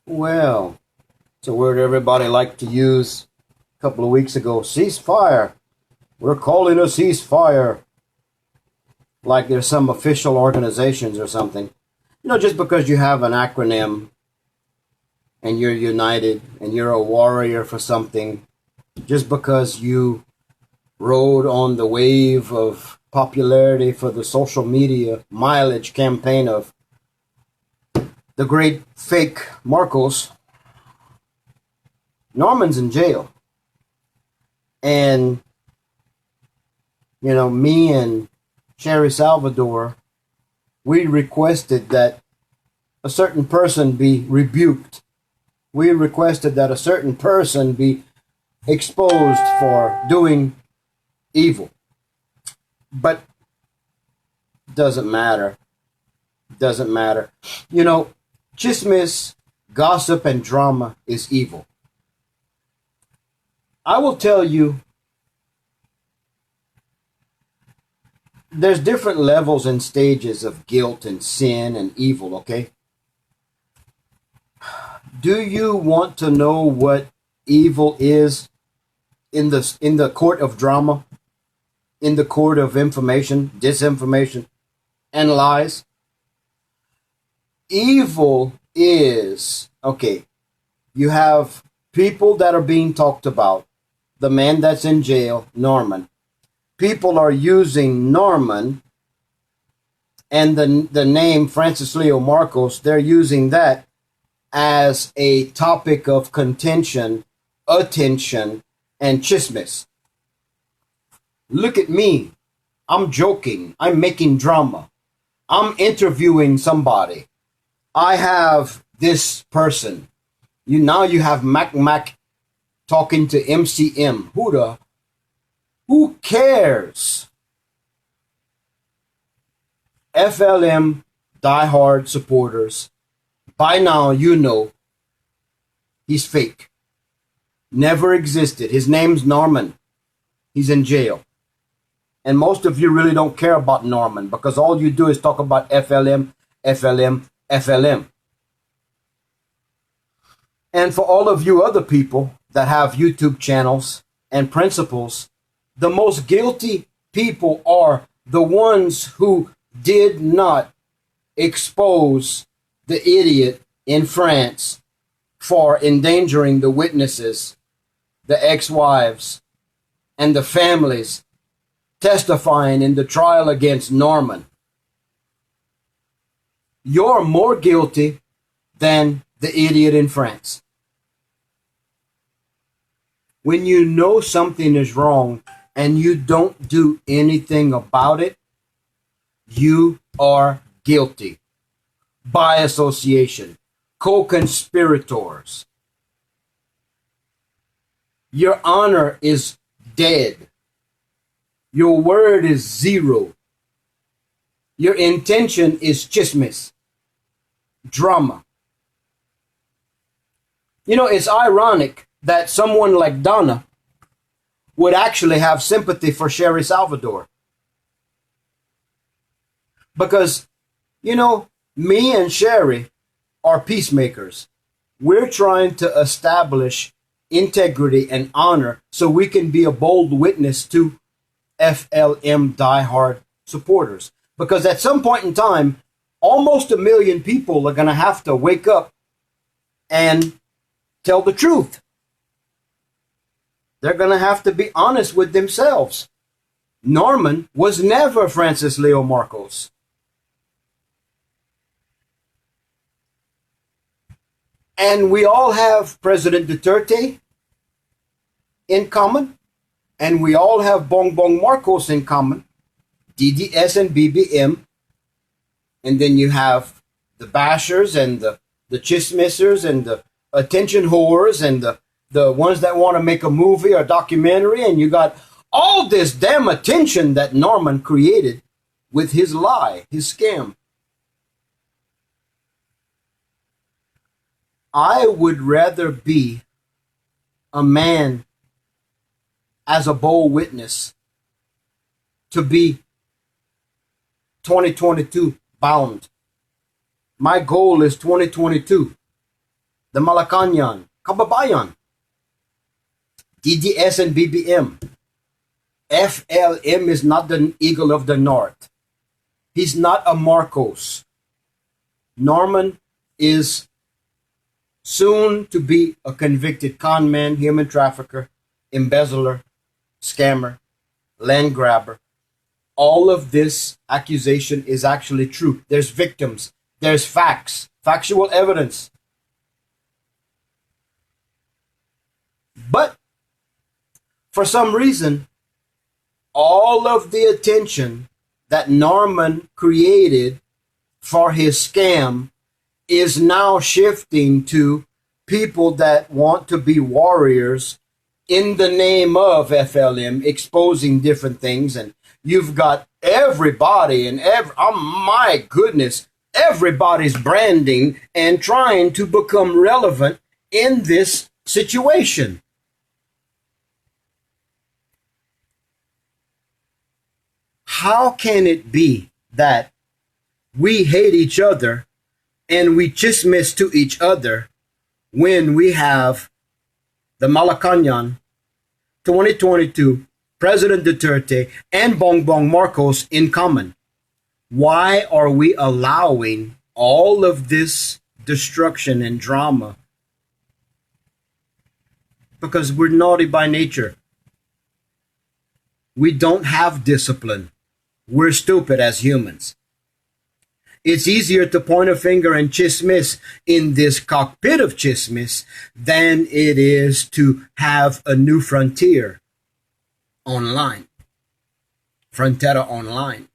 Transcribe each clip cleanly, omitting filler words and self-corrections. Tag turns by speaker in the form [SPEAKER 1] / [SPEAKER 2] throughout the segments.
[SPEAKER 1] Well, it's a word everybody liked to use a couple of weeks ago. Ceasefire. We're calling a ceasefire. Like there's some official organizations or something. Just because you have an acronym and you're united and you're a warrior for something, just because you rode on the wave of popularity for the social media mileage campaign of the great fake Marcos, Norman's in jail. And, me and Sherry Salvador, we requested that a certain person be rebuked. We requested that a certain person be exposed for doing evil. But doesn't matter. Doesn't matter. Chismis, gossip, and drama is evil. I will tell you, there's different levels and stages of guilt and sin and evil, okay? Do you want to know what evil is in the court of drama, in the court of information, disinformation, and lies? Evil is, okay, you have people that are being talked about. The man that's in jail, Norman. People are using Norman and the name Francis Leo Marcos, they're using that as a topic of contention, attention, and chismis. Look at me. I'm joking. I'm making drama. I'm interviewing somebody. I have this person. Now you have Mac talking to MCM. Who cares? FLM diehard supporters. By now you know he's fake. Never existed. His name's Norman. He's in jail. And most of you really don't care about Norman because all you do is talk about FLM, FLM, FLM. And for all of you other people that have YouTube channels and principles, the most guilty people are the ones who did not expose the idiot in France for endangering the witnesses, the ex-wives, and the families testifying in the trial against Norman. You're more guilty than the idiot in France. When you know something is wrong and you don't do anything about it, you are guilty. By association, co-conspirators. Your honor is dead. Your word is zero. Your intention is chismis, drama. It's ironic that someone like Donna would actually have sympathy for Sherry Salvador. Because, me and Sherry are peacemakers. We're trying to establish integrity and honor so we can be a bold witness to FLM diehard supporters. Because at some point in time, almost 1 million people are going to have to wake up and tell the truth. They're going to have to be honest with themselves. Norman was never Francis Leo Marcos. And we all have President Duterte in common. And we all have Bongbong Marcos in common. DDS and BBM. And then you have the bashers and the chismissers and the attention whores and the ones that want to make a movie or documentary. And you got all this damn attention that Norman created with his lie, his scam. I would rather be a man as a bold witness to be 2022 bound. My goal is 2022. the Malacanang, kababayan, DDS and BBM. FLM is not the Eagle of the North. He's not a Marcos. Norman is soon to be a convicted con man, human trafficker, embezzler, scammer, land grabber. All of this accusation is actually true. There's victims. There's facts, factual evidence. But for some reason, all of the attention that Norman created for his scam is now shifting to people that want to be warriors in the name of FLM, exposing different things. And you've got everybody and oh my goodness, everybody's branding and trying to become relevant in this situation. How can it be that we hate each other and we chismis to each other when we have the Malacanang 2022, President Duterte, and Bongbong Marcos in common? Why are we allowing all of this destruction and drama? Because we're naughty by nature. We don't have discipline. We're stupid as humans. It's easier to point a finger and chismis in this cockpit of chismis than it is to have a new frontier online. Frontera online.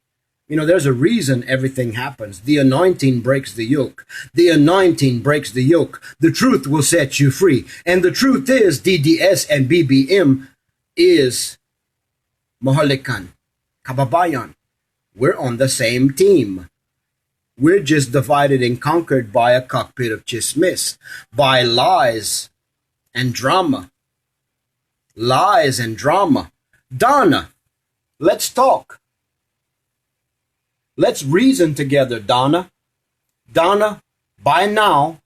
[SPEAKER 1] You know, there's a reason everything happens. The anointing breaks the yoke. The anointing breaks the yoke. The truth will set you free. And the truth is DDS and BBM is Mahalikan, Kababayan. We're on the same team. We're just divided and conquered by a cockpit of chismis, by lies and drama. Lies and drama. Donna, let's talk. Let's reason together, Donna. Donna, by now,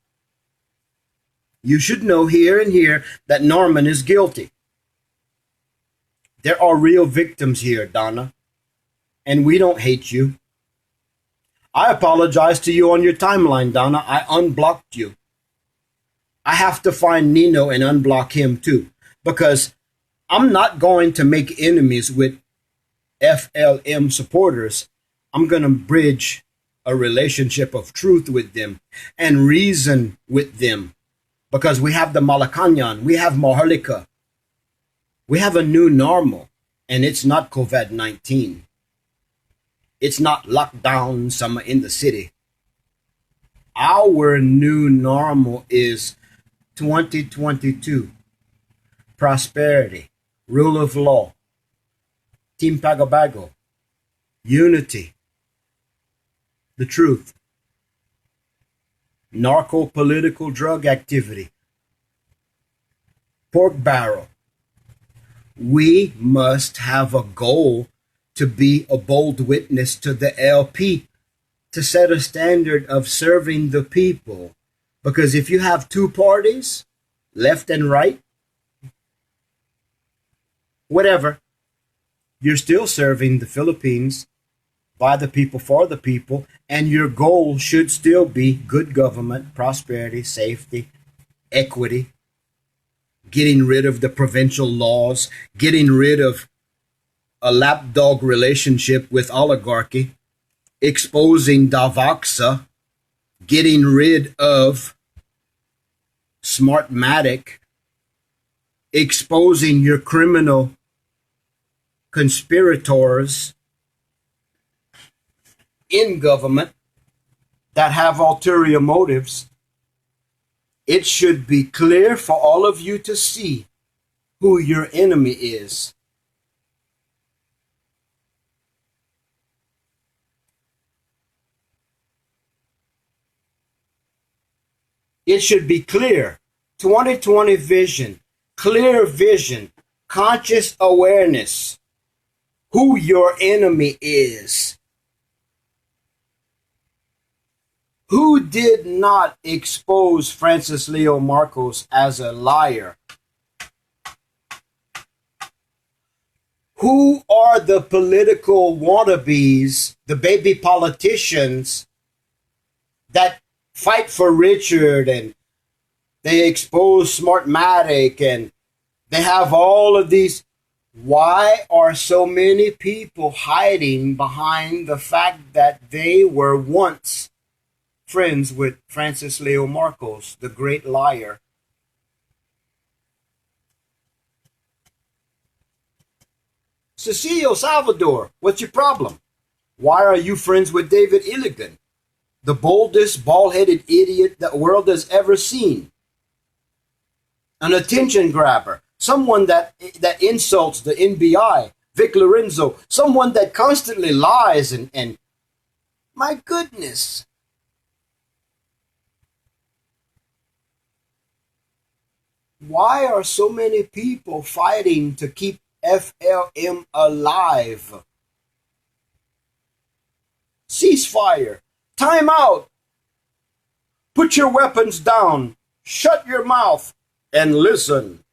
[SPEAKER 1] you should know here and here that Norman is guilty. There are real victims here, Donna. And we don't hate you. I apologize to you on your timeline, Donna. I unblocked you. I have to find Nino and unblock him too, because I'm not going to make enemies with FLM supporters. I'm going to bridge a relationship of truth with them and reason with them, because we have the Malacanang, we have Maharlika. We have a new normal, and it's not COVID-19. It's not lockdown summer in the city. Our new normal is 2022. Prosperity, rule of law, Team Pagabago, unity, the truth, narco-political drug activity, pork barrel. We must have a goal to be a bold witness to the LP, to set a standard of serving the people. Because if you have two parties, left and right, whatever, you're still serving the Philippines by the people, for the people, and your goal should still be good government, prosperity, safety, equity, getting rid of the provincial laws, getting rid of a lapdog relationship with oligarchy, exposing Davoxa, getting rid of Smartmatic, exposing your criminal conspirators in government that have ulterior motives. It should be clear for all of you to see who your enemy is. It should be clear. 2020 vision, clear vision, conscious awareness, who your enemy is. Who did not expose Francis Leo Marcos as a liar? Who are the political wannabes, the baby politicians that fight for Richard, and they expose Smartmatic, and they have all of these? Why are so many people hiding behind the fact that they were once friends with Francis Leo Marcos, the great liar? Cecilio Salvador, what's your problem? Why are you friends with David Illigan, the boldest, bald-headed idiot the world has ever seen? An attention grabber, someone that insults the NBI, Vic Lorenzo, someone that constantly lies and my goodness. Why are so many people fighting to keep FLM alive? Ceasefire. Time out. Put your weapons down. Shut your mouth and listen.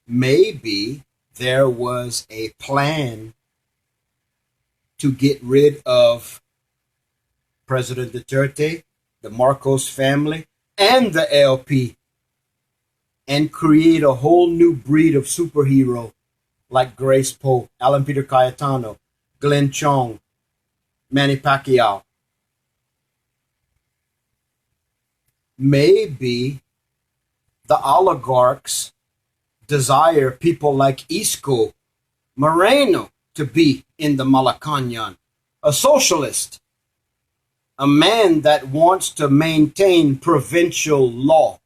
[SPEAKER 1] Maybe there was a plan to get rid of President Duterte, the Marcos family, and the LP, and create a whole new breed of superhero like Grace Poe, Alan Peter Cayetano, Glenn Chong, Manny Pacquiao. Maybe the oligarchs desire people like Isco Moreno to be in the Malacañan, a socialist, a man that wants to maintain provincial law,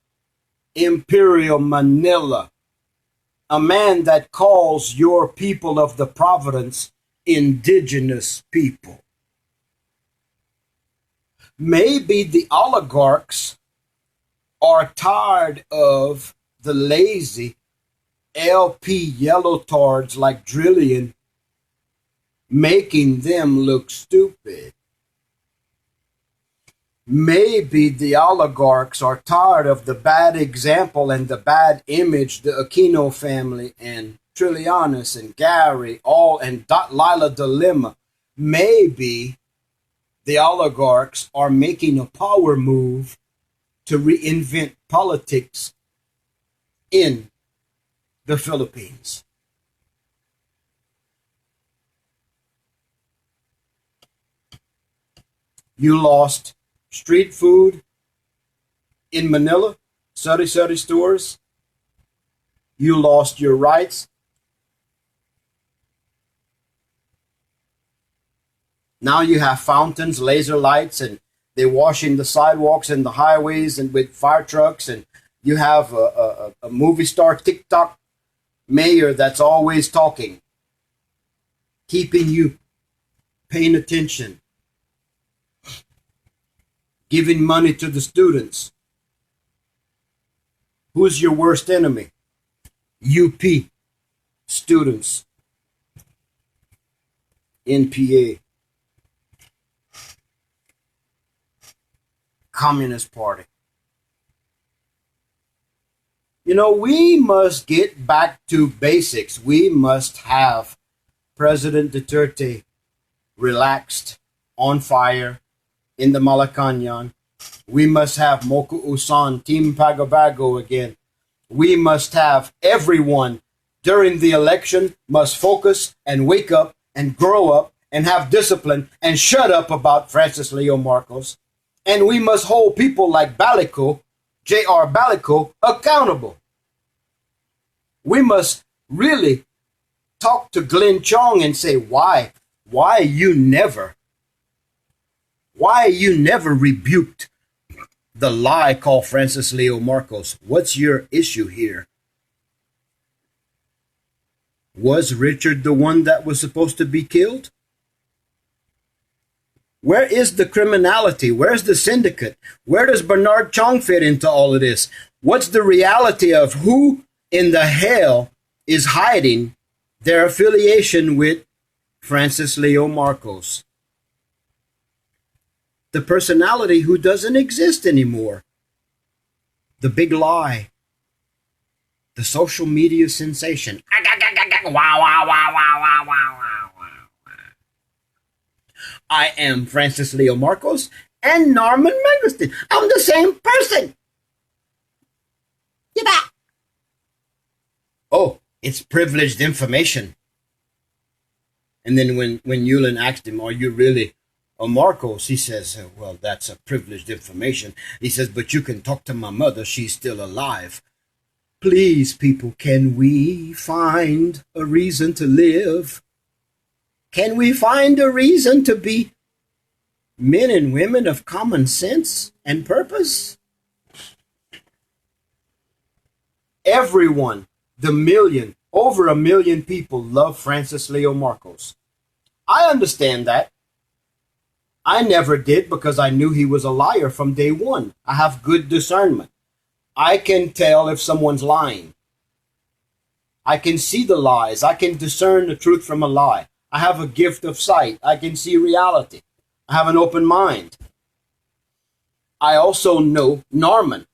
[SPEAKER 1] Imperial Manila, a man that calls your people of the Providence indigenous people. Maybe the oligarchs are tired of the lazy LP yellow tards like Drillian making them look stupid. Maybe the oligarchs are tired of the bad example and the bad image the Aquino family and Trillianus and Gary and Lila Dilemma. Maybe the oligarchs are making a power move to reinvent politics in the Philippines. You lost street food in Manila, sari-sari stores. You lost your rights. Now you have fountains, laser lights, and they're washing the sidewalks and the highways and with fire trucks. And you have a movie star TikTok mayor that's always talking, keeping you paying attention, giving money to the students. Who's your worst enemy? UP students, NPA, Communist Party. You know, we must get back to basics. We must have President Duterte relaxed, on fire, in the Malacañan. We must have Moku Usan, Team Pagabago again. We must have everyone during the election must focus and wake up and grow up and have discipline and shut up about Francis Leo Marcos. And we must hold people like Balico, J.R. Balico, accountable. We must really talk to Glenn Chong and say, why you never rebuked the lie called Francis Leo Marcos? What's your issue here? Was Richard the one that was supposed to be killed? Where is the criminality? Where's the syndicate? Where does Bernard Chong fit into all of this? What's the reality of who in the hell is hiding their affiliation with Francis Leo Marcos? The personality who doesn't exist anymore. The big lie. The social media sensation. Wow, wow, wow, wow, wow, wow, wow. I am Francis Leo Marcos and Norman Mangostin. I'm the same person. Yeah. Oh, it's privileged information. And then when Yulin asked him, are you really a Marcos? He says, well, that's a privileged information. He says, but you can talk to my mother. She's still alive. Please, people, can we find a reason to live? Can we find a reason to be men and women of common sense and purpose? Everyone, over a million people love Francis Leo Marcos. I understand that. I never did because I knew he was a liar from day one. I have good discernment. I can tell if someone's lying. I can see the lies. I can discern the truth from a lie. I have a gift of sight. I can see reality. I have an open mind. I also know Norman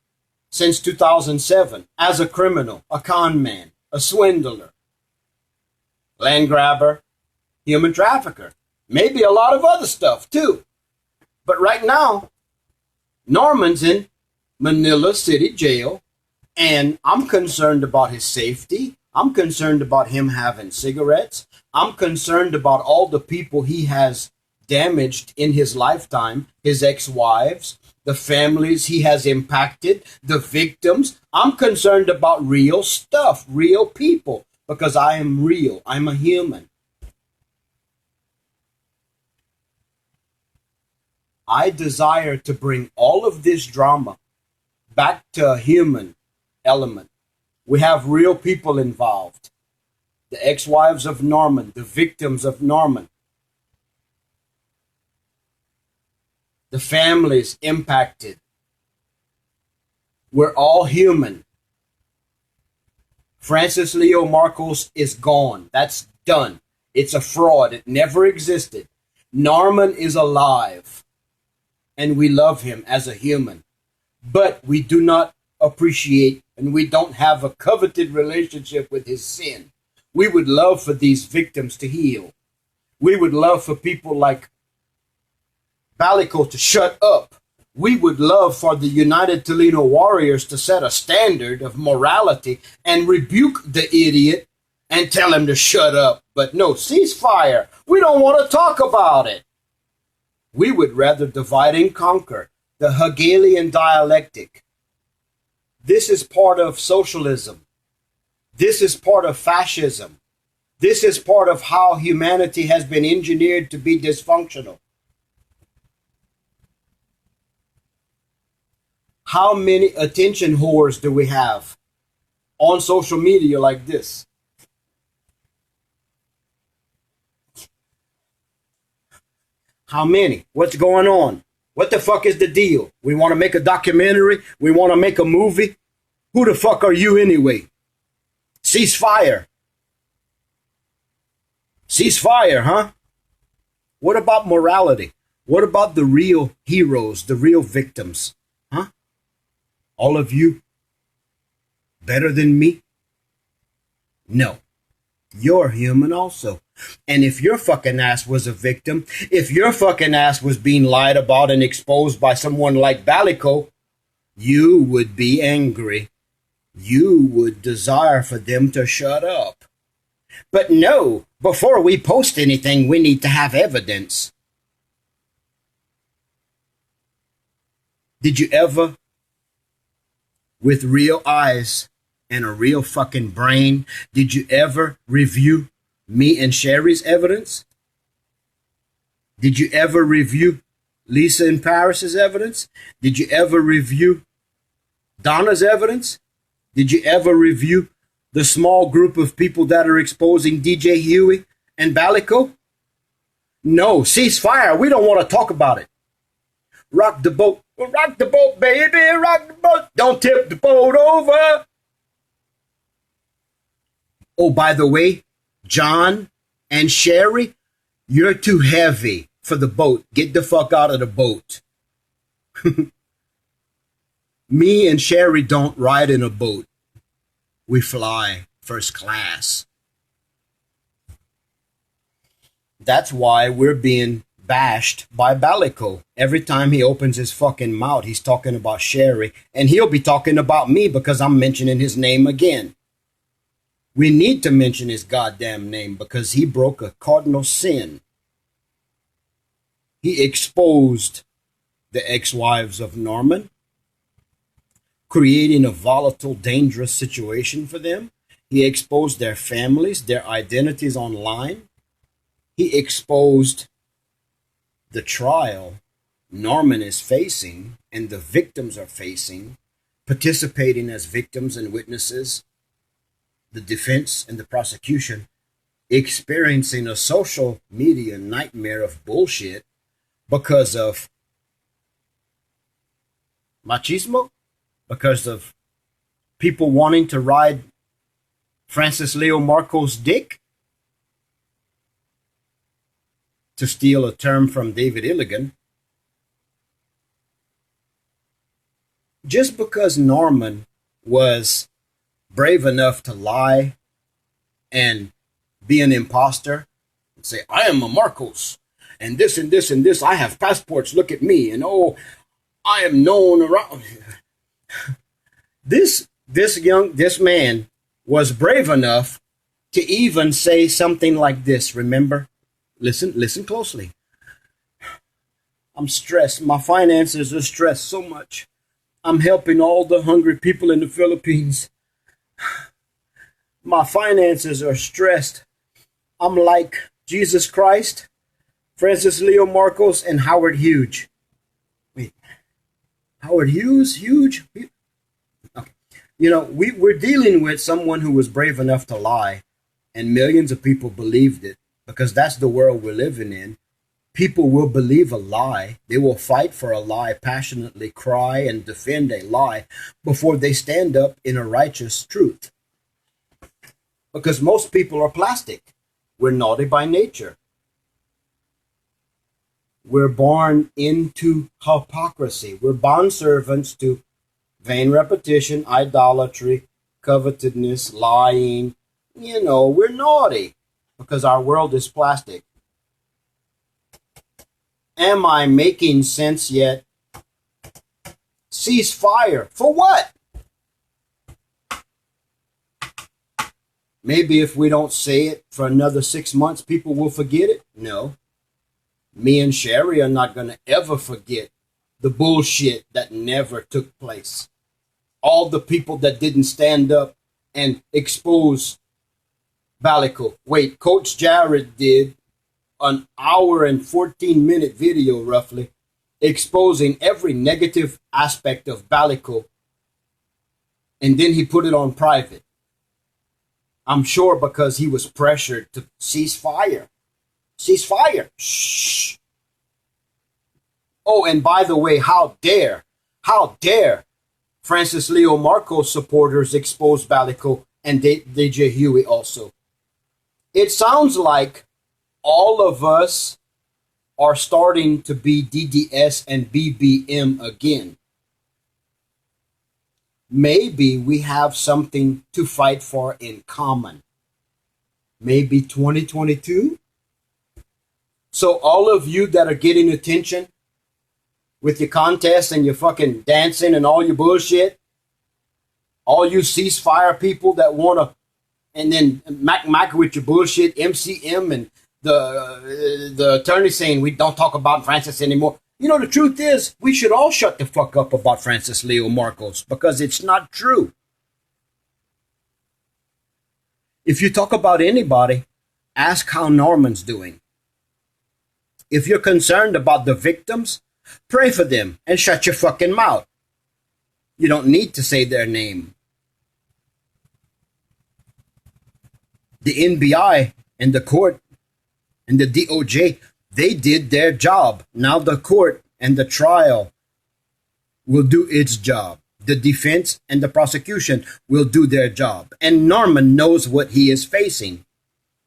[SPEAKER 1] since 2007 as a criminal, a con man, a swindler, land grabber, human trafficker, maybe a lot of other stuff too. But right now, Norman's in Manila City Jail, and I'm concerned about his safety. I'm concerned about him having cigarettes. I'm concerned about all the people he has damaged in his lifetime, his ex-wives, the families he has impacted, the victims. I'm concerned about real stuff, real people, because I am real. I'm a human. I desire to bring all of this drama back to a human element. We have real people involved. The ex-wives of Norman, the victims of Norman, the families impacted. We're all human. Francis Leo Marcos is gone. That's done. It's a fraud. It never existed. Norman is alive, and we love him as a human. But we do not appreciate, and we don't have a coveted relationship with his sin. We would love for these victims to heal. We would love for people like Balico to shut up. We would love for the United Toledo Warriors to set a standard of morality and rebuke the idiot and tell him to shut up. But no, ceasefire. We don't want to talk about it. We would rather divide and conquer, the Hegelian dialectic. This is part of socialism. This is part of fascism. This is part of how humanity has been engineered to be dysfunctional. How many attention whores do we have on social media like this? How many? What's going on? What the fuck is the deal? We want to make a documentary? We want to make a movie? Who the fuck are you anyway? Ceasefire. Ceasefire, huh? What about morality? What about the real heroes, the real victims? Huh? All of you better than me? No. You're human also. And if your fucking ass was a victim, if your fucking ass was being lied about and exposed by someone like Balico, you would be angry. You would desire for them to shut up. But no, before we post anything, we need to have evidence. Did you ever, with real eyes and a real fucking brain, did you ever review me and Sherry's evidence? Did you ever review Lisa and Paris's evidence? Did you ever review Donna's evidence? Did you ever review the small group of people that are exposing DJ Huey and Balico? No, ceasefire. We don't want to talk about it. Rock the boat. Rock the boat, baby. Rock the boat. Don't tip the boat over. Oh, by the way, John and Sherry, you're too heavy for the boat. Get the fuck out of the boat. Me and Sherry don't ride in a boat. We fly first class. That's why we're being bashed by Balico. Every time he opens his fucking mouth, he's talking about Sherry, and he'll be talking about me because I'm mentioning his name again. We need to mention his goddamn name because he broke a cardinal sin. He exposed the ex-wives of Norman, creating a volatile, dangerous situation for them. He exposed their families, their identities online. He exposed the trial Norman is facing and the victims are facing, participating as victims and witnesses, the defense and the prosecution, experiencing a social media nightmare of bullshit because of machismo, because of people wanting to ride Francis Leo Marco's dick, to steal a term from David Illigan. Just because Norman was brave enough to lie and be an imposter and say, I am a Marcos, and this and this and this, I have passports, look at me, and oh, I am known around. This man was brave enough to even say something like this. Remember? Listen closely. I'm stressed. My finances are stressed so much. I'm helping all the hungry people in the Philippines. My finances are stressed. I'm like Jesus Christ, Francis Leo Marcos, and Howard Hughes. Wait, Howard Hughes? Huge? Okay. You know, we're dealing with someone who was brave enough to lie, and millions of people believed it, because that's the world we're living in. People will believe a lie. They will fight for a lie, passionately cry and defend a lie before they stand up in a righteous truth. Because most people are plastic. We're naughty by nature. We're born into hypocrisy. We're bondservants to vain repetition, idolatry, covetousness, lying. You know, we're naughty because our world is plastic. Am I making sense yet? Ceasefire. For what? Maybe if we don't say it for another 6 months, people will forget it? No. Me and Sherry are not going to ever forget the bullshit that never took place. All the people that didn't stand up and expose Balico. Wait, Coach Jared did an hour and 14-minute video, roughly, exposing every negative aspect of Balico, and then he put it on private. I'm sure because he was pressured to cease fire. Cease fire. Shh. Oh, and by the way, how dare Francis Leo Marcos supporters expose Balico and DJ Huey also. It sounds like all of us are starting to be DDS and BBM again. Maybe we have something to fight for in common. Maybe 2022. So all of you that are getting attention with your contests and your fucking dancing and all your bullshit, all you ceasefire people that want to, and then Mac with your bullshit, MCM and the attorney saying we don't talk about Francis anymore. You know, the truth is, we should all shut the fuck up about Francis Leo Marcos because it's not true. If you talk about anybody, ask how Norman's doing. If you're concerned about the victims, pray for them and shut your fucking mouth. You don't need to say their name. The NBI and the court and the DOJ, they did their job. Now the court and the trial will do its job. The defense and the prosecution will do their job. And Norman knows what he is facing,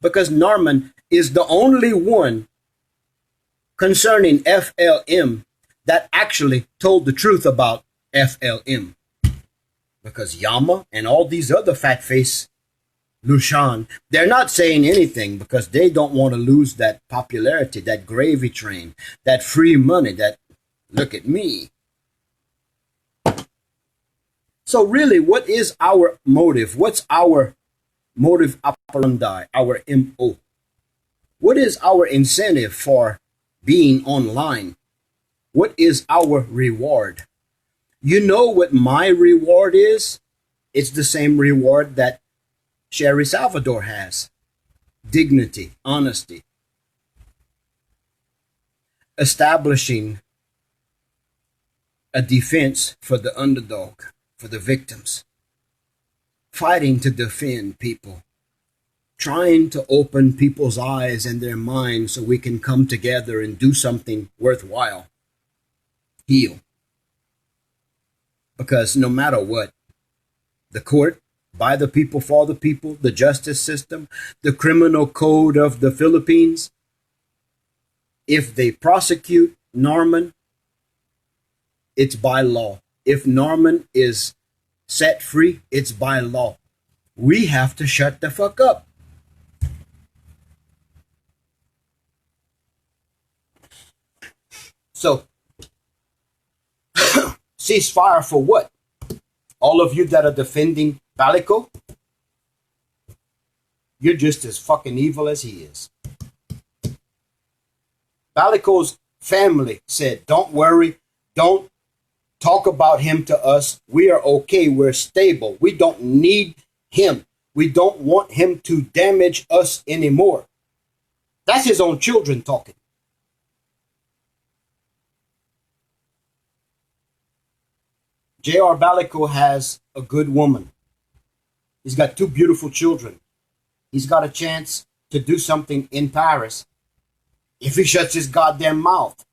[SPEAKER 1] because Norman is the only one concerning FLM that actually told the truth about FLM. Because Yama and all these other fat face Lushan, they're not saying anything because they don't want to lose that popularity, that gravy train, that free money, that look at me. So really, what is our motive? What's our modus operandi, our MO? What is our incentive for being online? What is our reward? You know what my reward is? It's the same reward that Sherry Salvador has. Dignity, honesty. Establishing a defense for the underdog, for the victims. Fighting to defend people. Trying to open people's eyes and their minds so we can come together and do something worthwhile. Heal. Because no matter what, the court, by the people, for the people, the justice system, the criminal code of the Philippines, if they prosecute Norman, it's by law. If Norman is set free, it's by law. We have to shut the fuck up. So, ceasefire for what? All of you that are defending Balico, you're just as fucking evil as he is. Balico's family said, don't worry, don't talk about him to us. We are okay, we're stable. We don't need him. We don't want him to damage us anymore. That's his own children talking. J.R. Balico has a good woman. He's got 2 beautiful children. He's got a chance to do something in Paris. If he shuts his goddamn mouth,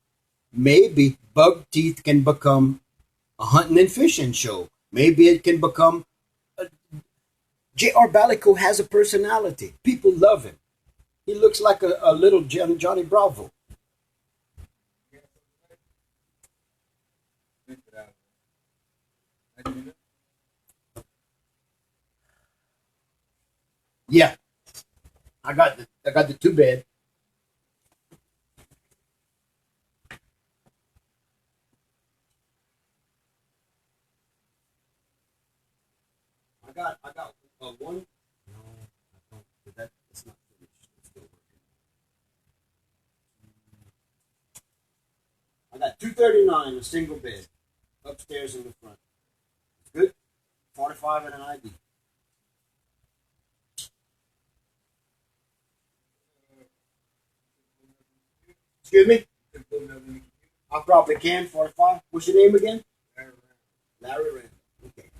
[SPEAKER 1] maybe Bug Teeth can become a hunting and fishing show. Maybe it can become... J.R. Balico has a personality. People love him. He looks like a little Johnny Bravo. Yeah, I got the 2 bed. I got one. No, I don't. But that it's not finished. It's still working. I got 239, a single bed, upstairs in the front. It's good. 45 and an ID. Excuse me? I probably can. 45. What's your name again? Larry Rand. Okay.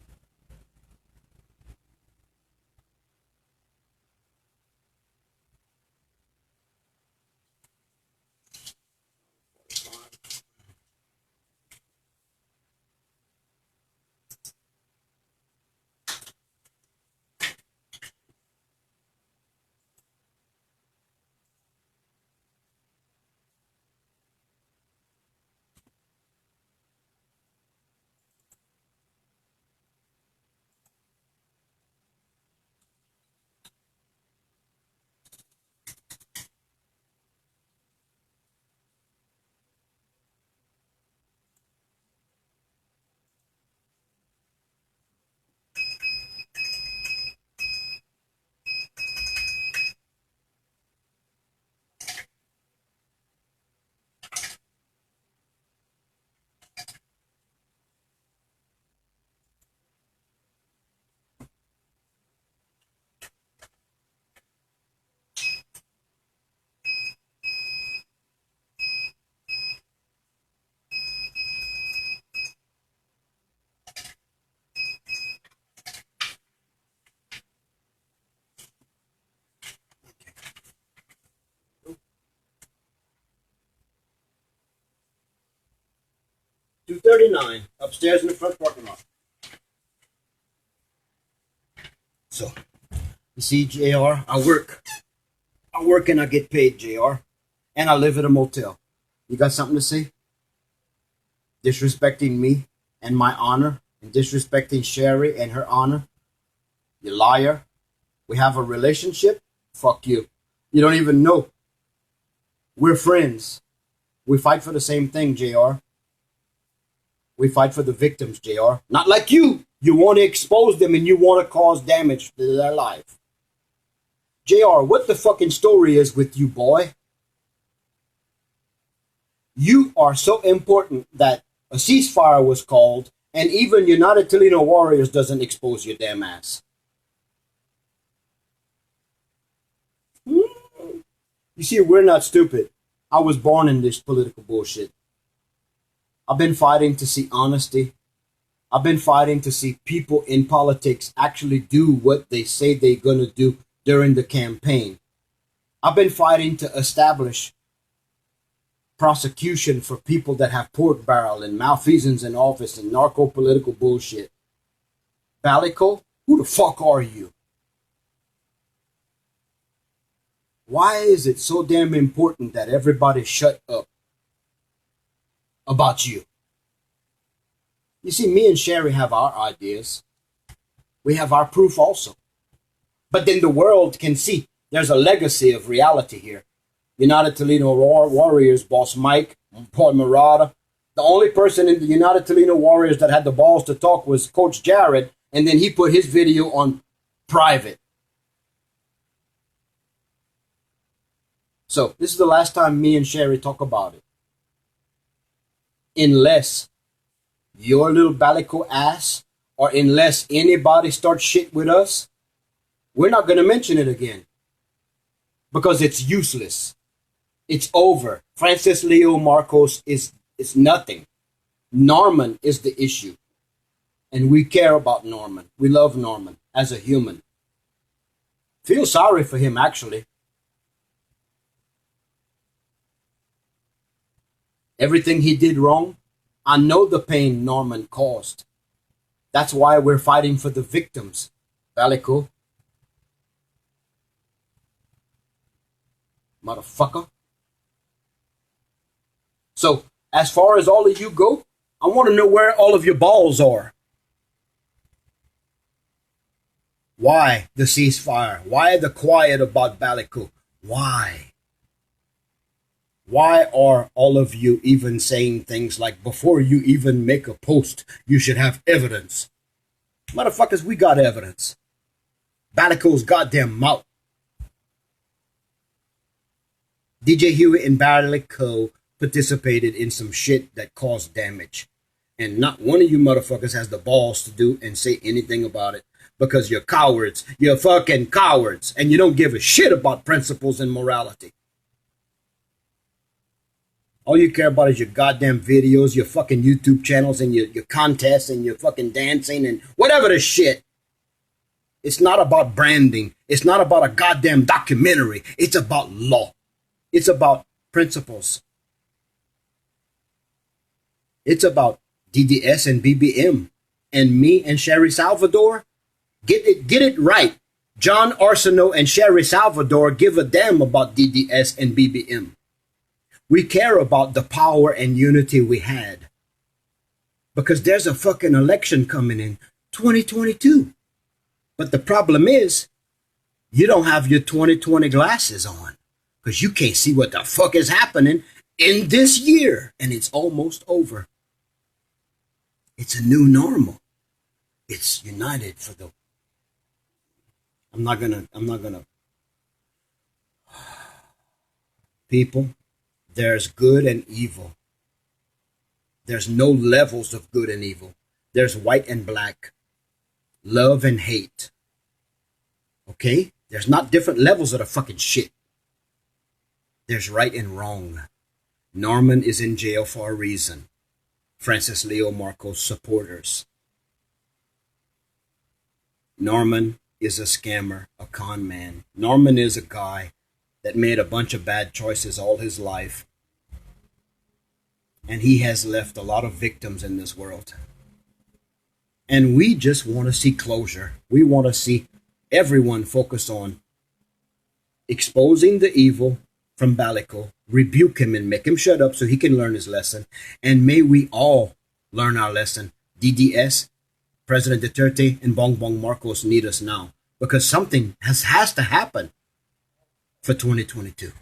[SPEAKER 1] $239 upstairs in the front parking lot. So, you see, JR, I work and I get paid, JR, and I live at a motel. You got something to say? disrespecting me and my honor, and disrespecting Sherry and her honor. You liar. We have a relationship. Fuck you. You don't even know. We're friends. We fight for the same thing, JR. We fight for the victims, JR. Not like you. You want to expose them and you want to cause damage to their life. JR, what the fucking story is with you, boy? You are so important that a ceasefire was called, and even United Toledo Warriors doesn't expose your damn ass. You see, we're not stupid. I was born in this political bullshit. I've been fighting to see honesty. I've been fighting to see people in politics actually do what they say they're going to do during the campaign. I've been fighting to establish prosecution for people that have pork barrel and malfeasance in office and narco-political bullshit. Balico, who the fuck are you? Why is it so damn important that everybody shut up about you? You see, me and Sherry have our ideas. We have our proof also. But then the world can see there's a legacy of reality here. United Toledo Warriors boss Mike, Paul Murata. The only person in the United Toledo Warriors that had the balls to talk was Coach Jared, and then he put his video on private. So this is the last time me and Sherry talk about it. Unless your little Balico ass, or unless anybody starts shit with us, we're not going to mention it again. Because it's useless. It's over. Francis Leo Marcos is nothing. Norman is the issue. And we care about Norman. We love Norman as a human. Feel sorry for him, actually. Everything he did wrong, I know the pain Norman caused. That's why we're fighting for the victims, Balico. Motherfucker. So, as far as all of you go, I want to know where all of your balls are. Why the ceasefire? Why the quiet about Balico? Why? Why are all of you even saying things like, before you even make a post, you should have evidence? Motherfuckers, we got evidence. Balico's goddamn mouth. DJ Hewitt and Balico participated in some shit that caused damage. And not one of you motherfuckers has the balls to do and say anything about it. Because you're cowards. You're fucking cowards. And you don't give a shit about principles and morality. All you care about is your goddamn videos, your fucking YouTube channels, and your contests, and your fucking dancing, and whatever the shit. It's not about branding. It's not about a goddamn documentary. It's about law. It's about principles. It's about DDS and BBM. And me and Sherry Salvador, get it right. John Arsenault and Sherry Salvador give a damn about DDS and BBM. We care about the power and unity we had. Because there's a fucking election coming in 2022. But the problem is, you don't have your 2020 glasses on. Because you can't see what the fuck is happening in this year. And it's almost over. It's a new normal. It's united for the... I'm not gonna... People, there's good and evil. There's no levels of good and evil. There's white and black. Love and hate. Okay? There's not different levels of the fucking shit. There's right and wrong. Norman is in jail for a reason. Francis Leo Marcos supporters. Norman is a scammer, a con man. Norman is a guy that made a bunch of bad choices all his life. And he has left a lot of victims in this world. And we just want to see closure. We want to see everyone focus on exposing the evil from Balico, rebuke him and make him shut up so he can learn his lesson. And may we all learn our lesson. DDS, President Duterte, and Bongbong Marcos need us now because something has to happen for 2022.